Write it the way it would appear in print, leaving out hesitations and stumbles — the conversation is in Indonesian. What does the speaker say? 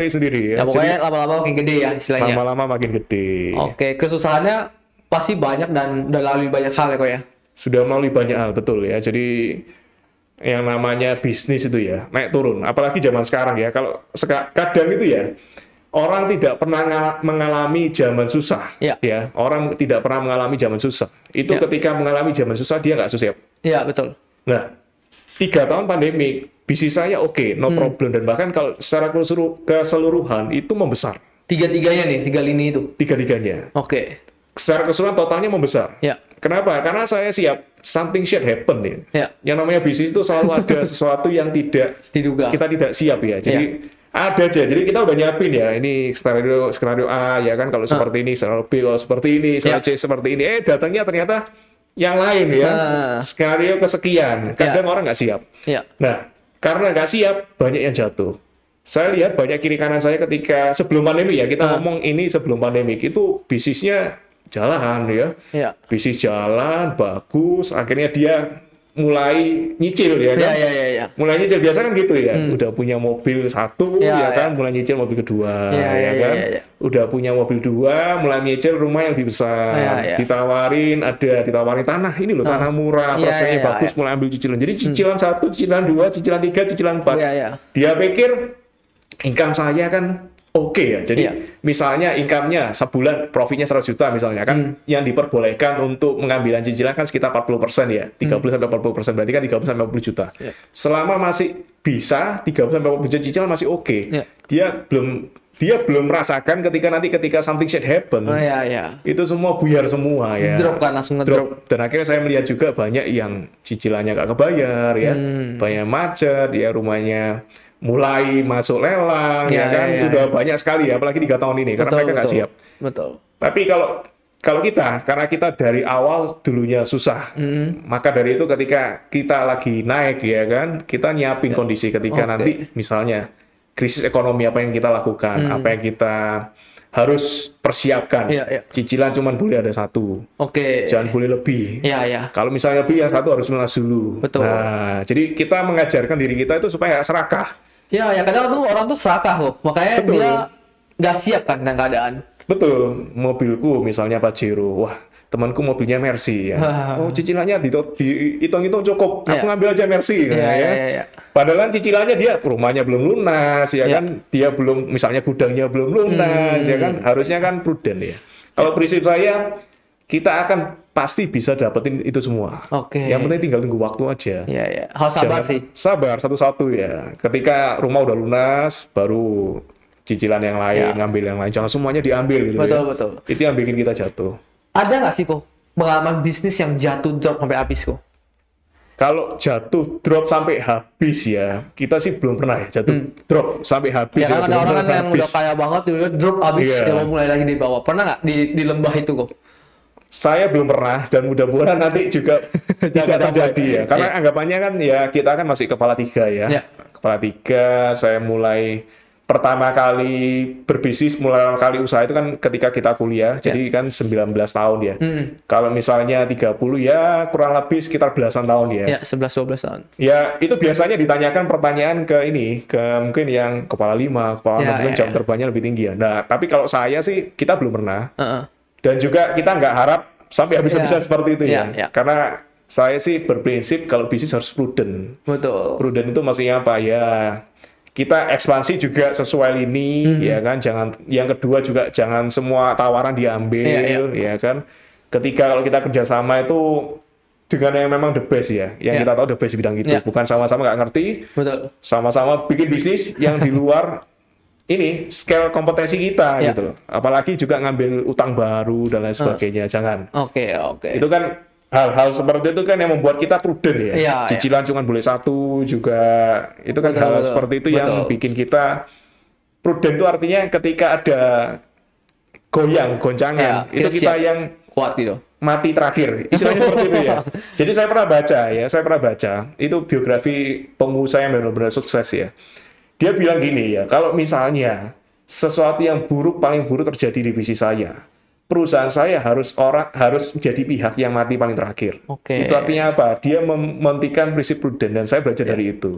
cari sendiri ya. Ya pokoknya lama-lama makin gede ya istilahnya. Lama-lama makin gede. Oke, kesusahannya pasti banyak dan udah lalui banyak hal ya kok ya. Sudah melalui banyak hal, betul ya. Jadi yang namanya bisnis itu ya naik turun. Apalagi zaman sekarang ya. Kalau kadang itu ya orang tidak pernah mengalami zaman susah. Ya. Ya, orang tidak pernah mengalami zaman susah. Itu ketika mengalami zaman susah dia nggak siap. Iya betul. Nah, 3 tahun pandemi, bisnis saya oke, no problem. Dan bahkan kalau secara keseluruhan itu membesar. Tiga-tiganya nih, 3 lini itu. Tiga-tiganya. Oke. Secara keseluruhan totalnya membesar. Ya. Kenapa? Karena saya siap. Something should happen ya. Ya. Yang namanya bisnis itu selalu ada sesuatu yang tidak Diduga. kita tidak siap ya. Jadi ada aja. Jadi kita udah nyiapin ya. Ini skenario A ya kan. Kalau seperti ini, skenario B kalau seperti ini, skenario C seperti ini. Datangnya ternyata yang lain ya. Skenario kesekian. Kadang orang nggak siap. Ya. Nah, karena nggak siap, banyak yang jatuh. Saya lihat banyak kiri kanan saya ketika sebelum pandemi ya. Kita ngomong ini sebelum pandemi itu bisnisnya jalan ya. Bisnis jalan, bagus. Akhirnya dia mulai nyicil ya kan. Mulai nyicil biasa kan gitu ya. Udah punya mobil 1 ya kan, mulai nyicil mobil kedua ya kan. Udah punya mobil 2, mulai nyicil rumah yang lebih besar. Ditawarin tanah, ini loh tanah murah, prospeknya bagus, mulai ambil cicilan. Jadi cicilan 1, cicilan 2, cicilan 3, cicilan 4. Dia pikir income saya kan oke ya. Jadi misalnya income-nya sebulan profitnya 100 juta misalnya kan, yang diperbolehkan untuk mengambilan cicilan kan sekitar 40% ya. 30-40%, berarti kan 30-40 juta. Selama masih bisa 30-40 juta cicilan masih oke. Dia belum merasakan ketika something should happen. Itu semua buyar semua ya. Drop kan, langsung ngedrop. Dan akhirnya saya melihat juga banyak yang cicilannya gak kebayar ya. Banyak macet ya, rumahnya mulai masuk lelang ya kan, udah banyak sekali ya, apalagi 3 tahun ini karena mereka nggak siap. Tapi kalau kita, karena kita dari awal dulunya susah, maka dari itu ketika kita lagi naik ya kan, kita nyiapin kondisi ketika nanti misalnya krisis ekonomi apa yang kita lakukan, apa yang kita harus persiapkan. Cicilan cuma boleh ada 1, jangan boleh lebih. Kalau misalnya lebih, yang 1 harus lunas dulu. Nah, jadi kita mengajarkan diri kita itu supaya serakah. Ya kadang tuh orang tuh serakah loh, makanya dia nggak siap kan dengan keadaan. Betul, mobilku misalnya Pajero, wah temanku mobilnya Mercy ya. Oh cicilannya dihitung-hitung cukup, aku ngambil aja Mercy. Padahal cicilannya dia rumahnya belum lunas ya kan, dia belum misalnya gudangnya belum lunas ya kan, harusnya kan prudent ya. Kalau prinsip saya, kita akan pasti bisa dapetin itu semua. Yang penting tinggal tunggu waktu aja. Harus sabar sih. Sabar satu-satu ya. Ketika rumah udah lunas, baru cicilan yang lain, ngambil yang lain. Jangan semuanya diambil gitu. Betul. Itu yang bikin kita jatuh. Ada nggak sih kok pengalaman bisnis yang jatuh drop sampai habis kok? Kalau jatuh drop sampai habis ya, kita sih belum pernah ya jatuh drop sampai habis. Kan ada orang yang udah kaya banget, drop habis, dia mau mulai lagi di bawah. Pernah nggak di lembah itu kok? Saya belum pernah, dan mudah-mudahan nanti juga tidak terjadi ya. Karena anggapannya kan ya kita kan masih kepala 3 ya. Kepala 3, saya mulai pertama kali berbisnis, mulai kali usaha itu kan ketika kita kuliah. Jadi kan 19 tahun ya. Kalau misalnya 30 ya kurang lebih sekitar belasan tahun ya. 11-12 tahun. Ya itu biasanya ditanyakan pertanyaan ke mungkin yang kepala 5, kepala 6, mungkin jam terbangnya lebih tinggi ya. Nah tapi kalau saya sih kita belum pernah. Dan juga kita nggak harap sampai habis-habisan seperti itu ya. Karena saya sih berprinsip kalau bisnis harus prudent. Prudent itu maksudnya apa ya? Kita ekspansi juga sesuai lini, ya kan? Yang kedua juga jangan semua tawaran diambil, ya kan? Ketika kalau kita kerjasama itu dengan yang memang the best ya, yang kita tahu the best di bidang itu, bukan sama-sama nggak ngerti, sama-sama bikin bisnis yang di luar ini scale kompetensi kita gitu loh. Apalagi juga ngambil utang baru dan lain sebagainya, jangan. Itu kan hal-hal seperti itu kan yang membuat kita prudent ya. Cicilan cuma boleh 1 juga. Itu kan hal seperti itu yang bikin kita prudent. Itu artinya ketika ada goncangan, itu kita yang kuat gitu. Mati terakhir, istilahnya seperti itu ya. Jadi saya pernah baca itu biografi pengusaha yang benar-benar sukses ya. Dia bilang gini ya, kalau misalnya sesuatu yang paling buruk terjadi di bisnis saya, perusahaan saya harus menjadi pihak yang mati paling terakhir. Itu artinya apa? Dia mementingkan prinsip prudent, dan saya belajar dari itu.